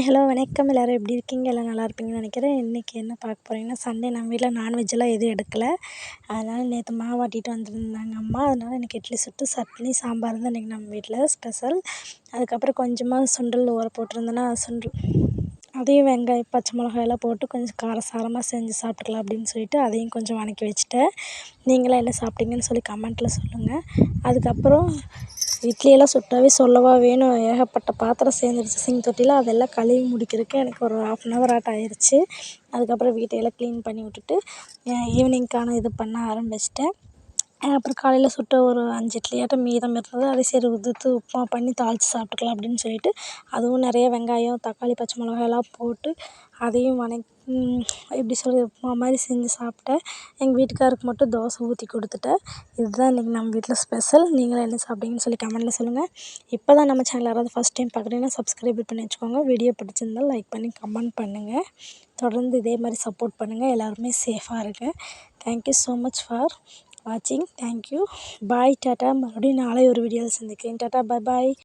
Hello வணக்கம். எல்லோரும் எப்படி இருக்கீங்க? எல்லாம் நல்லா இருப்பீங்கன்னு நினைக்கிறேன். இன்றைக்கி என்ன பார்க்க போகிறீங்கன்னா, சண்டே நம்ம வீட்டில் நான்வெஜ்ஜெல்லாம் எதுவும் எடுக்கலை. அதனால் நேற்று மாவாட்டிட்டு வந்துருந்தாங்க அம்மா. அதனால் இன்றைக்கி இட்லி சுட்டு சட்னி சாம்பார் தான் இன்றைக்கி நம்ம வீட்டில் ஸ்பெஷல். அதுக்கப்புறம் கொஞ்சமாக சுண்டல் ஊற போட்டிருந்தேன்னா சுண்டல் அதையும் வெங்காயம் பச்சை மிளகாயெல்லாம் போட்டு கொஞ்சம் காரசாரமாக செஞ்சு சாப்பிட்டுக்கலாம் அப்படின்னு சொல்லிட்டு அதையும் கொஞ்சம் வதக்கி வச்சுட்டேன். நீங்களாம் என்ன சாப்பிட்டீங்கன்னு சொல்லி கமெண்ட்டில் சொல்லுங்கள். அதுக்கப்புறம் இட்லியெல்லாம் சுட்டாவே சொல்லவா வேணும், ஏகப்பட்ட பாத்திரம் சேர்ந்துருச்சு சிங்க் தொட்டியில். அதெல்லாம் கழுவி முடிக்கிறதுக்கு எனக்கு ஒரு 1/2 ஆட்டம் ஆயிடுச்சு. அதுக்கப்புறம் வீட்டையெல்லாம் க்ளீன் பண்ணி விட்டுட்டு ஈவினிங்க்கான இது பண்ண ஆரம்பிச்சிட்டேன். அப்புறம் காலையில் சுட்ட ஒரு 5 இட்லியாட்டம் மீதம் இருந்தது. அதை சரி உதுத்து உப்புமா பண்ணி தாளித்து சாப்பிட்டுக்கலாம் அப்படின்னு சொல்லிட்டு அதுவும் நிறைய வெங்காயம் தக்காளி பச்சை மிளகாயெல்லாம் போட்டு அதையும் எப்படி சொல்கிறது, உப்புமா மாதிரி செஞ்சு சாப்பிட்டேன். எங்கள் வீட்டுக்காருக்கு மட்டும் தோசை ஊற்றி கொடுத்துட்டேன். இதுதான் இன்றைக்கி நம்ம வீட்டில் ஸ்பெஷல். நீங்களும் என்ன சாப்பிட்டீங்கன்னு சொல்லி கமெண்ட்டில் சொல்லுங்கள். இப்போ தான் நம்ம சேனல் யாராவது ஃபஸ்ட் டைம் பார்க்குறீங்கன்னா சப்ஸ்கிரைப் பண்ணி வச்சுக்கோங்க. வீடியோ பிடிச்சிருந்தால் லைக் பண்ணி கமெண்ட் பண்ணுங்கள். தொடர்ந்து இதே மாதிரி சப்போர்ட் பண்ணுங்கள். எல்லாருமே சேஃபாக இருங்க. தேங்க்யூ ஸோ மச் ஃபார் வாட்சிங். தேங்க்யூ. பாய், டாட்டா. மறுபடியும் நாளை ஒரு வீடியோவில் சந்திக்கிறேன். டாட்டா, பாய் பாய்.